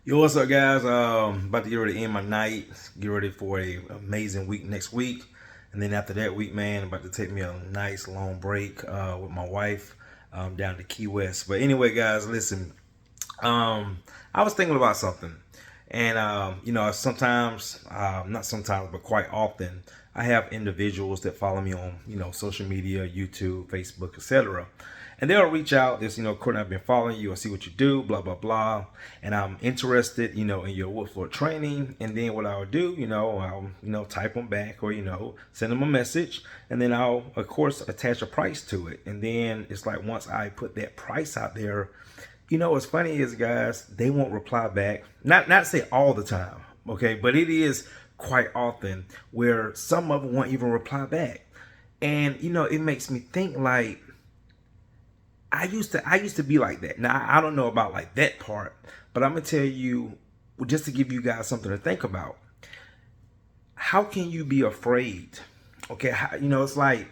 Yo, what's up, guys? About to get ready to end my night. Get ready for a amazing week next week, and then after that week, man, I'm about to take me a nice long break with my wife down to Key West. But anyway, guys, listen. I was thinking about something, and sometimes, not sometimes, but quite often, I have individuals that follow me on social media, YouTube, Facebook, etc. And they'll reach out. This, Courtney, I've been following you. I see what you do, blah blah blah, and I'm interested, in your wood floor training. And then what I'll do, I'll type them back or send them a message, and then I'll of course attach a price to it. And then it's like once I put that price out there, what's funny is, guys, they won't reply back. Not say all the time, okay, but it is quite often where some of them won't even reply back. And it makes me think like I used to be like that. Now I don't know about like that part, but I'm gonna tell you, just to give you guys something to think about. How can you be afraid? Okay, it's like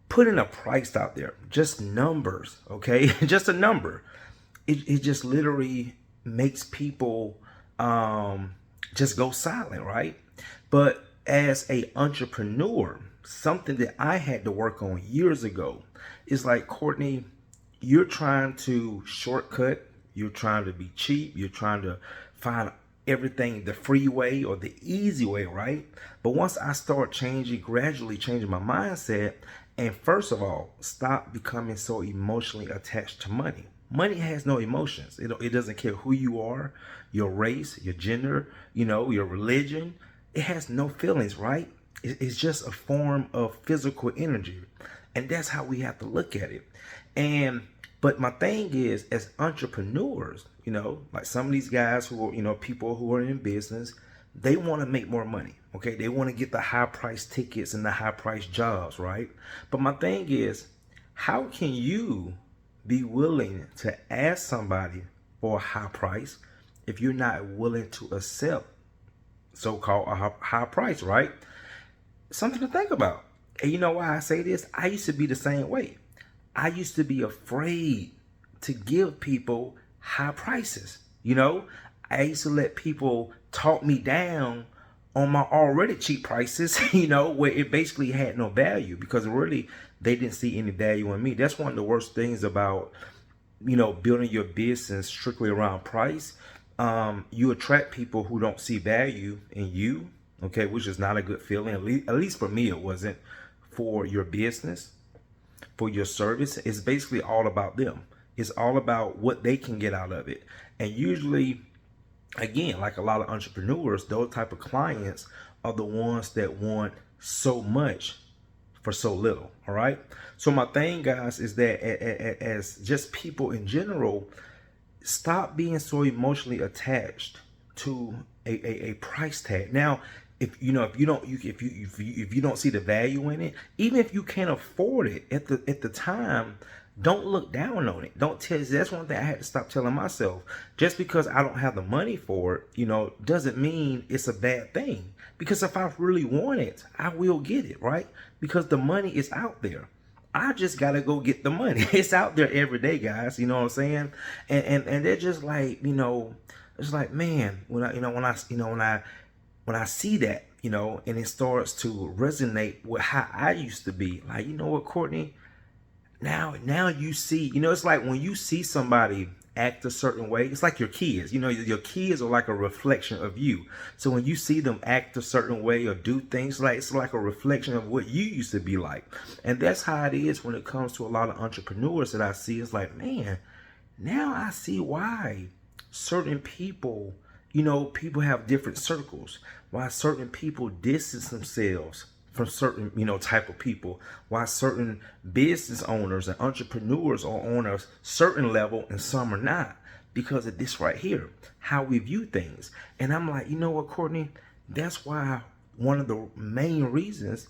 putting a price out there, just numbers, okay, just a number. It just literally makes people just go silent, right? But as a entrepreneur, something that I had to work on years ago is like, Courtney, you're trying to shortcut, you're trying to be cheap, you're trying to find everything the free way or the easy way, right? But once I start gradually changing my mindset, and first of all, stop becoming so emotionally attached to money. Money has no emotions. It doesn't care who you are, your race, your gender, your religion. It has no feelings, right? It's just a form of physical energy. And that's how we have to look at it. But my thing is, as entrepreneurs, like some of these guys who are, people who are in business, they want to make more money. Okay. They want to get the high price tickets and the high price jobs, right? But my thing is, how can you be willing to ask somebody for a high price if you're not willing to accept so-called a high price, right? Something to think about. And you know why I say this? I used to be the same way. I used to be afraid to give people high prices. I used to let people talk me down on my already cheap prices, where it basically had no value because really they didn't see any value in me. That's one of the worst things about, building your business strictly around price. You attract people who don't see value in you, okay, which is not a good feeling. At least for me, it wasn't. For your business, for your service, it's basically all about them. It's all about what they can get out of it. And usually, again, like a lot of entrepreneurs, those type of clients are the ones that want so much for so little. All right. So my thing, guys, is that as just people in general, stop being so emotionally attached to a price tag. Now, if you don't see the value in it, even if you can't afford it at the time, don't look down on it. Don't tell. That's one thing I had to stop telling myself. Just because I don't have the money for it, doesn't mean it's a bad thing. Because if I really want it, I will get it, right? Because the money is out there. I just gotta go get the money. It's out there every day, guys. You know what I'm saying? And they're just like, it's like, man, when I see that, and it starts to resonate with how I used to be. Like, you know what, Courtney? Now you see, it's like when you see somebody act a certain way, it's like your kids. Your kids are like a reflection of you. So when you see them act a certain way or do things, like it's like a reflection of what you used to be like. And that's how it is when it comes to a lot of entrepreneurs that I see. It's like, man, now I see why certain people, people have different circles, why certain people distance themselves from certain, type of people, why certain business owners and entrepreneurs are on a certain level and some are not, because of this right here, how we view things. And I'm like, you know what, Courtney? That's why one of the main reasons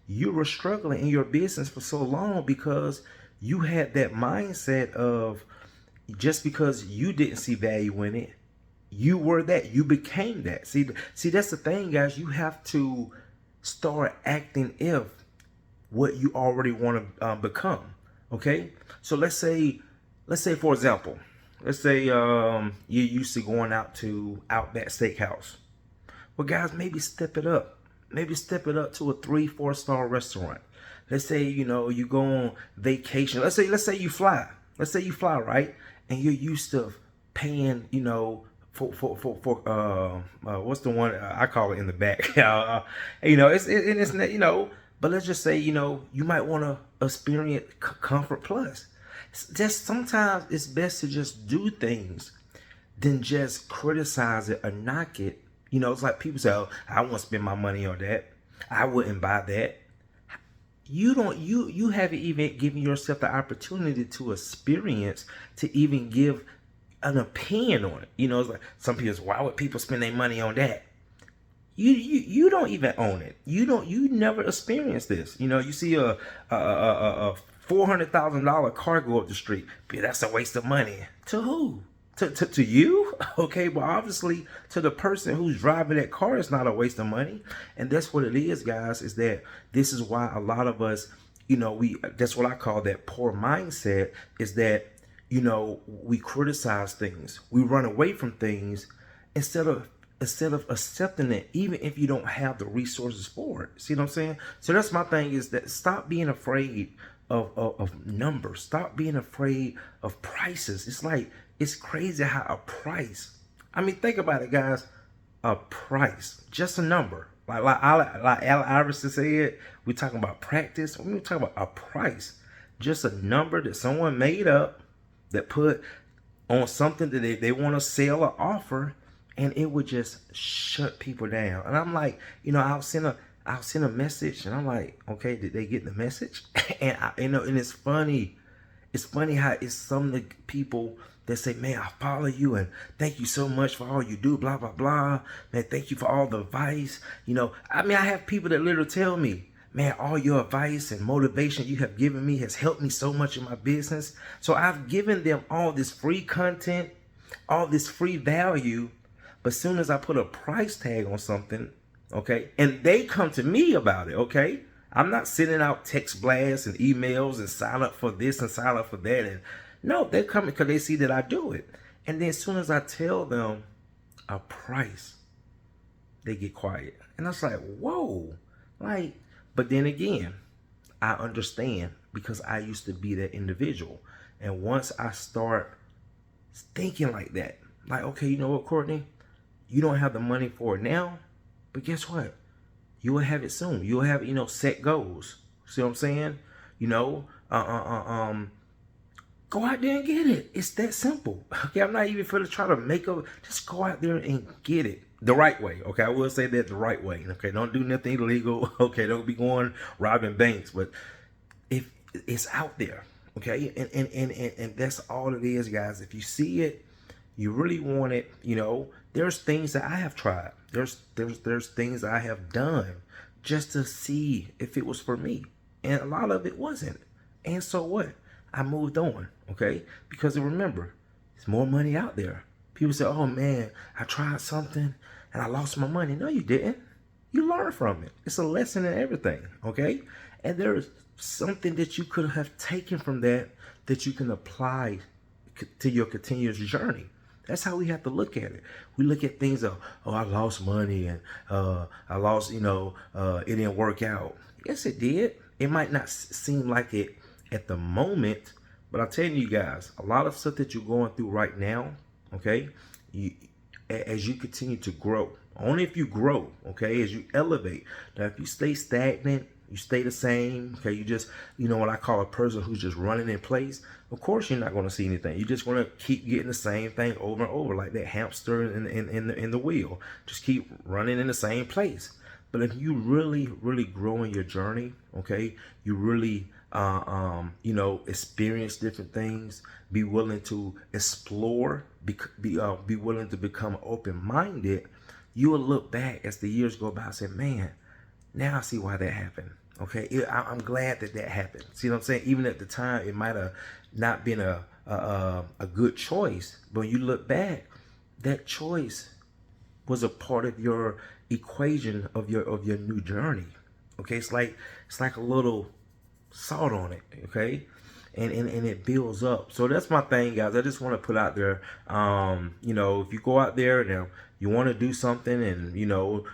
you were struggling in your business for so long, because you had that mindset of, just because you didn't see value in it, you were that, you became that. See, that's the thing, guys. You have to start acting if what you already want to become. Okay. So let's say for example, Let's say you're used to going out to Outback Steakhouse. Well, guys, maybe step it up. Maybe step it up to a 3-4 star restaurant. Let's say you go on vacation. Let's say you fly. Let's say you fly, right? And you're used to paying for what's the one I call it in the back. It's but let's just say you might want to experience Comfort Plus. Just sometimes it's best to just do things than just criticize it or knock it. It's like people say, "Oh, I won't spend my money on that. I wouldn't buy that." You haven't even given yourself the opportunity to experience, to even give an opinion on it. It's like some people say, "Why would people spend their money on that?" You don't even own it. You never experienced this. You see a $400,000 car go up the street. But that's a waste of money. To who? To you? Okay, but obviously to the person who's driving that car, it's not a waste of money. And that's what it is, guys, is that this is why a lot of us, that's what I call that poor mindset, is that, we criticize things. We run away from things instead of accepting it, even if you don't have the resources for it. See what I'm saying? So that's my thing, is that stop being afraid of numbers. Stop being afraid of prices. It's crazy how a price, think about it, guys. A price, just a number. Like Al Iverson said, we're talking about practice. We're talking about a price, just a number that someone made up, that put on something that they want to sell or offer, and it would just shut people down. And I'm like, I'll send a message, and I'm like, okay, did they get the message? And and it's funny. It's funny how it's some of the people that say, "Man, I follow you and thank you so much for all you do, blah, blah, blah. Man, thank you for all the advice." I have people that literally tell me, "Man, all your advice and motivation you have given me has helped me so much in my business." So I've given them all this free content, all this free value. But as soon as I put a price tag on something, okay, and they come to me about it, okay, I'm not sending out text blasts and emails and sign up for this and sign up for that. And no, they're coming because they see that I do it. And then as soon as I tell them a price, they get quiet. And I was like, whoa. But then again, I understand, because I used to be that individual. And once I start thinking like that, like, okay, you know what, Courtney? You don't have the money for it now, but guess what? You will have it soon. You'll have, set goals. See what I'm saying? Go out there and get it. It's that simple. Okay, I'm not even going to try to just go out there and get it the right way. Okay, I will say that the right way. Okay, don't do nothing illegal. Okay, don't be going robbing banks. But if it's out there, okay, and that's all it is, guys. If you see it, you really want it, there's things that I have tried. There's things I have done just to see if it was for me. And a lot of it wasn't. And so what? I moved on, okay? Because remember, there's more money out there. People say, "Oh man, I tried something and I lost my money." No, you didn't. You learn from it. It's a lesson in everything, okay? And there is something that you could have taken from that you can apply to your continuous journey. That's how we have to look at it. We look at things of, "Oh, I lost money and I lost, it didn't work out." Yes, it did. It might not seem like it at the moment, but I'm telling you guys, a lot of stuff that you're going through right now, okay, as you continue to grow, only if you grow, okay, as you elevate. Now, if you stay stagnant, you stay the same, okay, you just, what I call a person who's just running in place, of course you're not going to see anything. You're just going to keep getting the same thing over and over, like that hamster in the wheel. Just keep running in the same place. But if you really, really grow in your journey, okay, you really, experience different things, be willing to explore, be willing to become open-minded, you will look back as the years go by and say, "Man, now I see why that happened." Okay, I'm glad that happened. See what I'm saying? Even at the time, it might have not been a good choice, but when you look back, that choice was a part of your equation of your new journey. Okay, it's like a little salt on it. Okay, and it builds up. So that's my thing, guys. I just want to put out there, you know, if you go out there and you want to do something, and you know,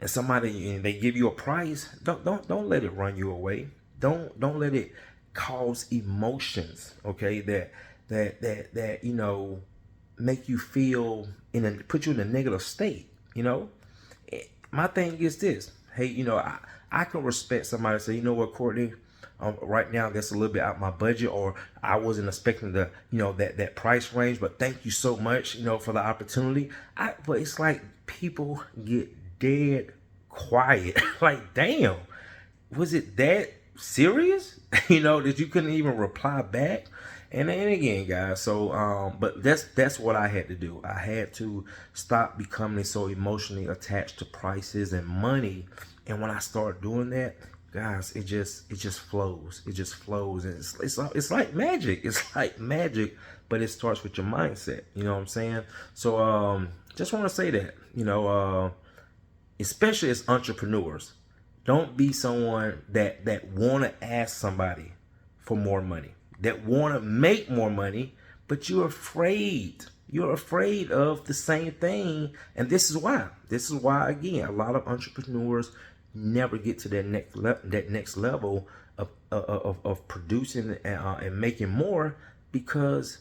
and somebody, and they give you a price, don't let it run you away. Don't let it cause emotions, okay, that you know, make you feel put you in a negative state. You know, my thing is this. Hey, you know, I can respect somebody say, you know what, Courtney, right now that's a little bit out my budget, or I wasn't expecting the, you know, that price range, but thank you so much, you know, for the opportunity. But it's like people get dead quiet. Like, damn, was it that serious? You know, that you couldn't even reply back. And again, guys, so but that's what I had to do. I had to stop becoming so emotionally attached to prices and money. And when I start doing that, guys, it just flows. It just flows, and it's like magic. It's like magic, but it starts with your mindset. You know what I'm saying? So just want to say that, you know, especially as entrepreneurs, don't be someone that want to ask somebody for more money, that want to make more money, but you're afraid. You're afraid of the same thing, and this is why. This is why, again, a lot of entrepreneurs never get to that next level of producing and making more, because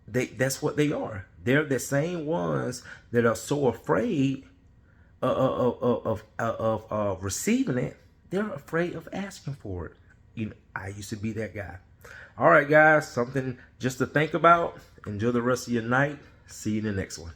that's what they are. They're the same ones that are so afraid of receiving it. They're afraid of asking for it. You know, I used to be that guy. All right, guys, something just to think about. Enjoy the rest of your night. See you in the next one.